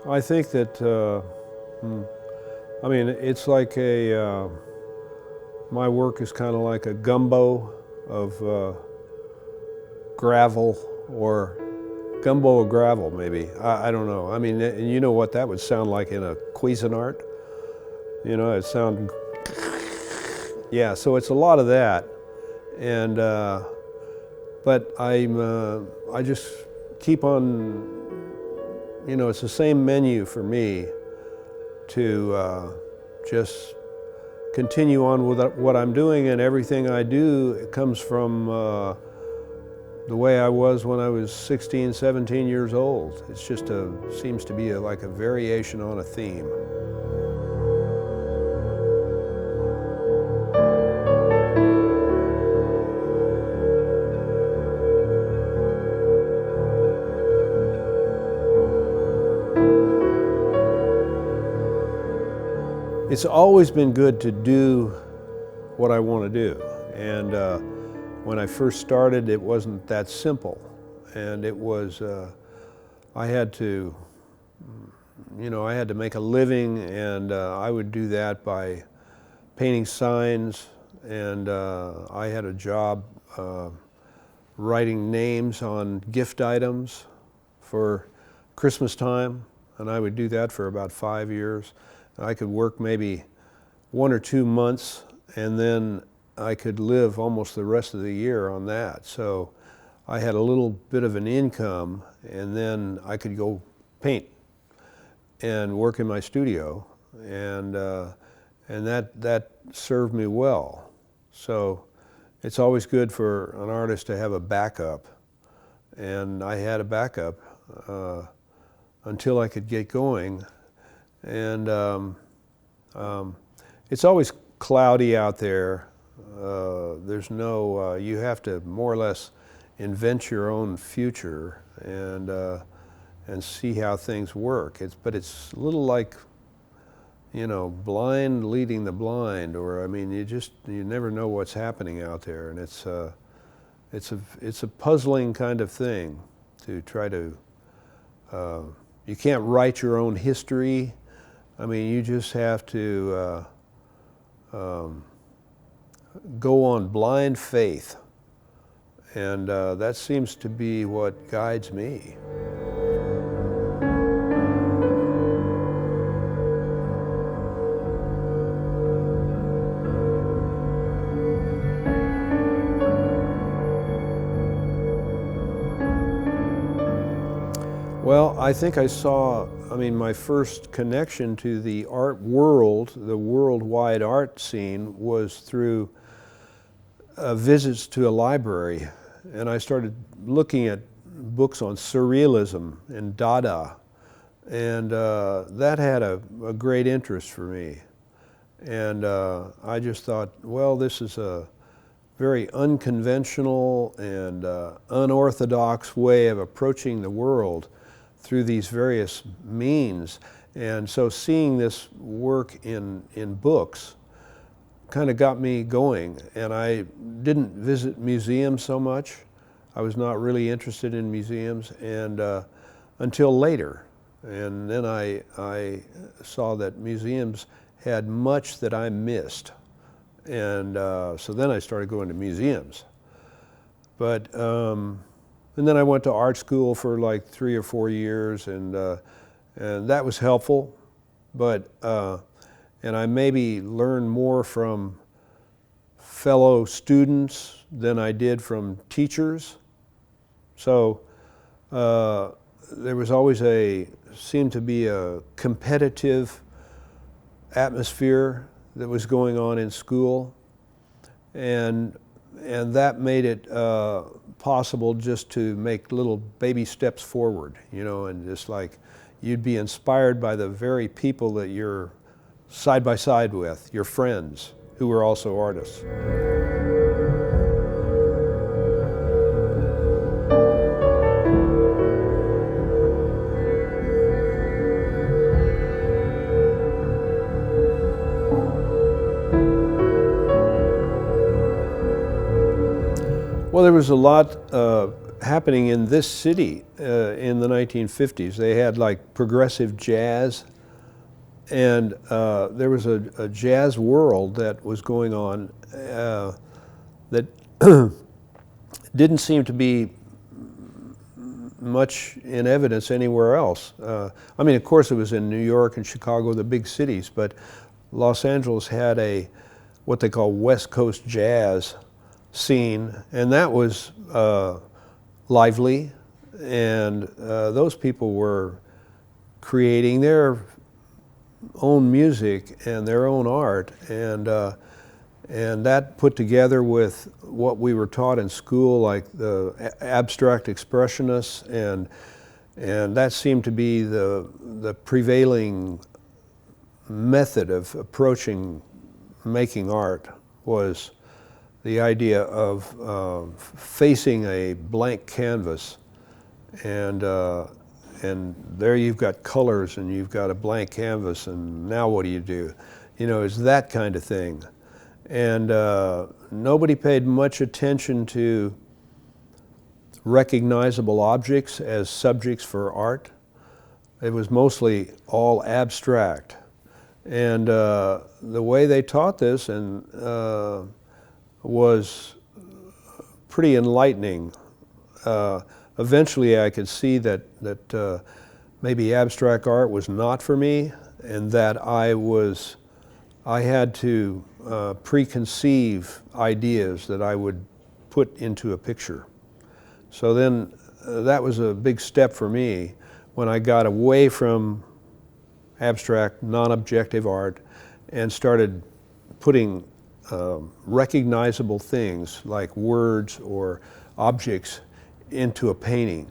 I think that, I mean, it's like my work is kind of like a gumbo of gravel, or gumbo of gravel, maybe. I don't know. I mean, and you know what that would sound like in a Cuisinart? You know, it sounds, yeah, so it's a lot of that. And, but I just keep on, you know, it's the same menu for me to just continue on with what I'm doing, and everything I do, it comes from the way I was when I was 16, 17 years old. It's just seems to be like a variation on a theme. It's always been good to do what I want to do, and when I first started, it wasn't that simple, and it was I had to, you know, I had to make a living, and I would do that by painting signs, and I had a job writing names on gift items for Christmas time, and I would do that for about 5 years. I could work maybe 1 or 2 months, and then I could live almost the rest of the year on that. So I had a little bit of an income, and then I could go paint and work in my studio, and that served me well. So it's always good for an artist to have a backup, and I had a backup until I could get going. And it's always cloudy out there. There's no, you have to more or less invent your own future and see how things work. But it's a little like, you know, blind leading the blind, or I mean, you never know what's happening out there, and it's a puzzling kind of thing to try to. You can't write your own history. I mean, you just have to go on blind faith, and that seems to be what guides me. Well, I think I saw, I mean, my first connection to the art world, the worldwide art scene, was through visits to a library. And I started looking at books on surrealism and Dada. And that had a great interest for me. And I just thought, well, this is a very unconventional and unorthodox way of approaching the world through these various means. And so seeing this work in books kind of got me going. And I didn't visit museums so much. I was not really interested in museums, and until later. And then I saw that museums had much that I missed. And so then I started going to museums. But and then I went to art school for like 3 or 4 years, and that was helpful. But and I maybe learned more from fellow students than I did from teachers. So there was always seemed to be a competitive atmosphere that was going on in school, and that made it possible just to make little baby steps forward, you know, and just like you'd be inspired by the very people that you're side by side with, your friends who were also artists. Well, there was a lot happening in this city in the 1950s. They had like progressive jazz, and there was a jazz world that was going on that didn't seem to be much in evidence anywhere else. I mean, of course it was in New York and Chicago, the big cities, but Los Angeles had what they call West Coast jazz scene, and that was lively, and those people were creating their own music and their own art, and that put together with what we were taught in school, like the abstract expressionists, and that seemed to be the prevailing method of approaching making art, was the idea of facing a blank canvas, and there you've got colors and you've got a blank canvas, and now what do? You know, it's that kind of thing. And nobody paid much attention to recognizable objects as subjects for art. It was mostly all abstract. And the way they taught this was pretty enlightening. Eventually I could see that maybe abstract art was not for me, and that I had to preconceive ideas that I would put into a picture. So then that was a big step for me when I got away from abstract, non-objective art and started putting recognizable things like words or objects into a painting.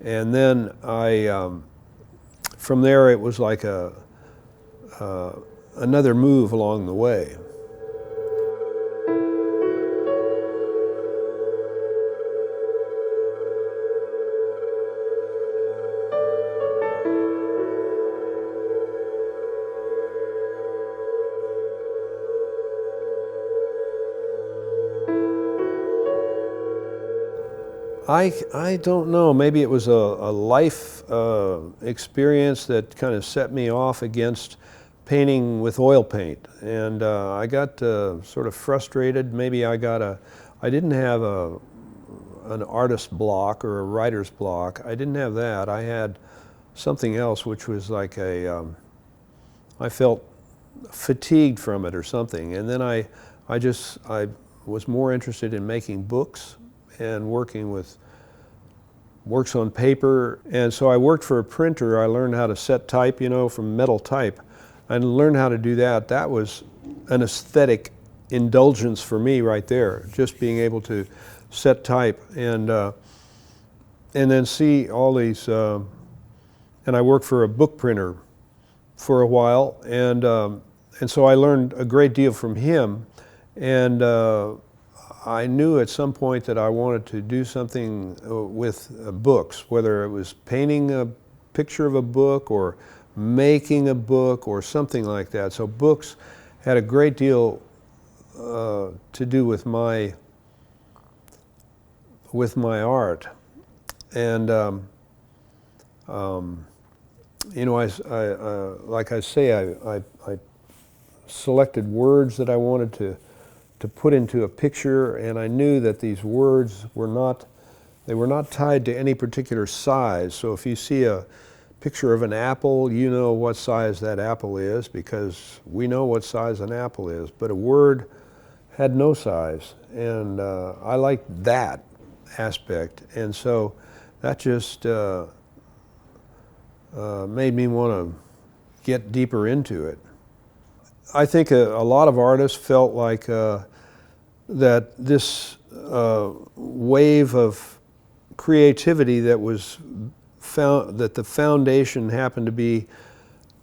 And then from there it was like another move along the way. I don't know, maybe it was a life experience that kind of set me off against painting with oil paint, and I got sort of frustrated. Maybe I didn't have an artist block or a writer's block. I didn't have that. I had something else, which was like I felt fatigued from it or something, and then I was more interested in making books and working with works on paper. And so I worked for a printer. I learned how to set type, you know, from metal type. I learned how to do that. That was an aesthetic indulgence for me right there, just being able to set type and then see all these, and I worked for a book printer for a while, and so I learned a great deal from him, and I knew at some point that I wanted to do something with books, whether it was painting a picture of a book or making a book or something like that. So books had a great deal to do with my art, and you know, like I say, I selected words that I wanted to put into a picture, and I knew that these words were not tied to any particular size. So if you see a picture of an apple, you know what size that apple is, because we know what size an apple is, but a word had no size, and I liked that aspect, and so that just made me want to get deeper into it. I think a lot of artists felt like that this wave of creativity that was found, that the foundation happened to be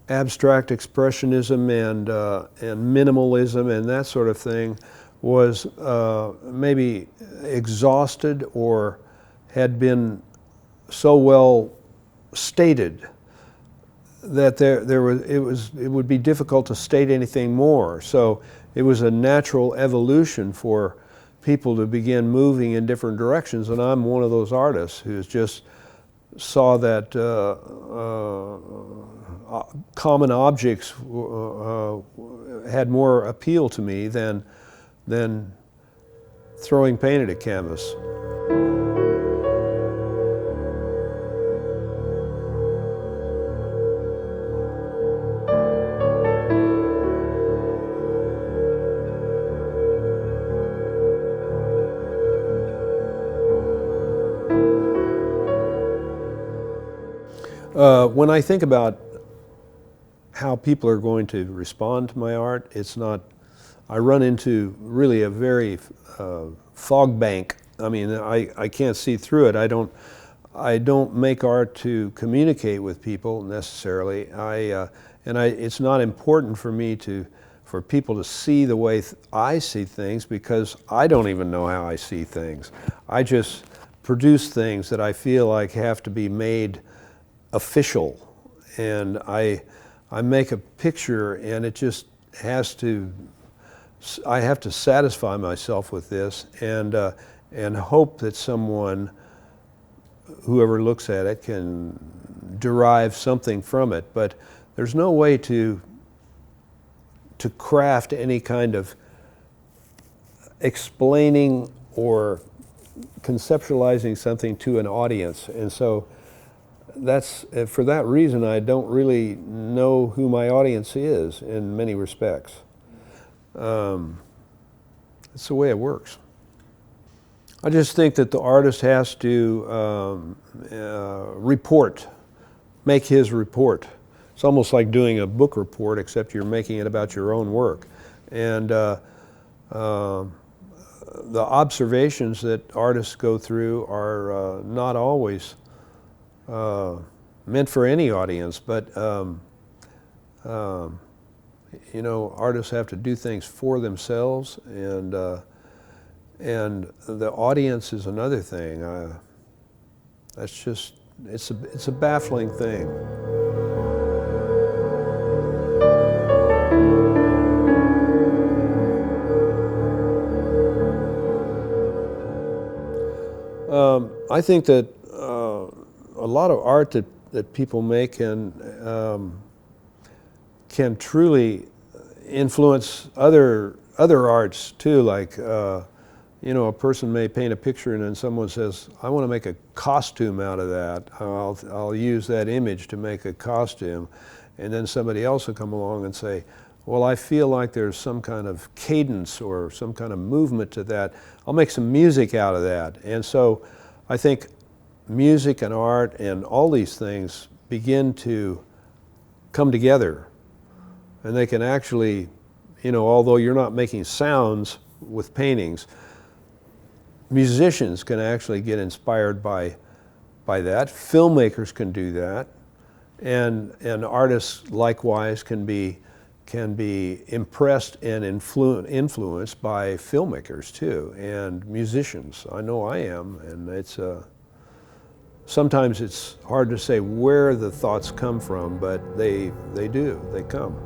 abstract expressionism and minimalism and that sort of thing, was maybe exhausted or had been so well stated that it would be difficult to state anything more. So it was a natural evolution for people to begin moving in different directions, and I'm one of those artists who's just saw that common objects had more appeal to me than throwing paint at a canvas. When I think about how people are going to respond to my art, it's not, I run into really a very fog bank. I mean, I can't see through it. I don't make art to communicate with people necessarily. It's not important for me for people to see the way I see things, because I don't even know how I see things. I just produce things that I feel like have to be made official, and I make a picture, and it just has to, I have to satisfy myself with this, and hope that someone, whoever looks at it, can derive something from it. But there's no way to craft any kind of explaining or conceptualizing something to an audience, and so for that reason, I don't really know who my audience is in many respects. It's the way it works. I just think that the artist has to make his report. It's almost like doing a book report, except you're making it about your own work. And the observations that artists go through are not always meant for any audience, but you know, artists have to do things for themselves, and the audience is another thing. That's just, it's a baffling thing. I think that a lot of art that people make can truly influence other arts too. Like, you know, a person may paint a picture and then someone says, I want to make a costume out of that. I'll use that image to make a costume. And then somebody else will come along and say, well, I feel like there's some kind of cadence or some kind of movement to that. I'll make some music out of that. And so I think music and art and all these things begin to come together. And they can actually, you know, although you're not making sounds with paintings, musicians can actually get inspired by that. Filmmakers can do that. And artists likewise can be impressed and influenced by filmmakers too, and musicians. I know I am, and it's sometimes it's hard to say where the thoughts come from, but they do, they come.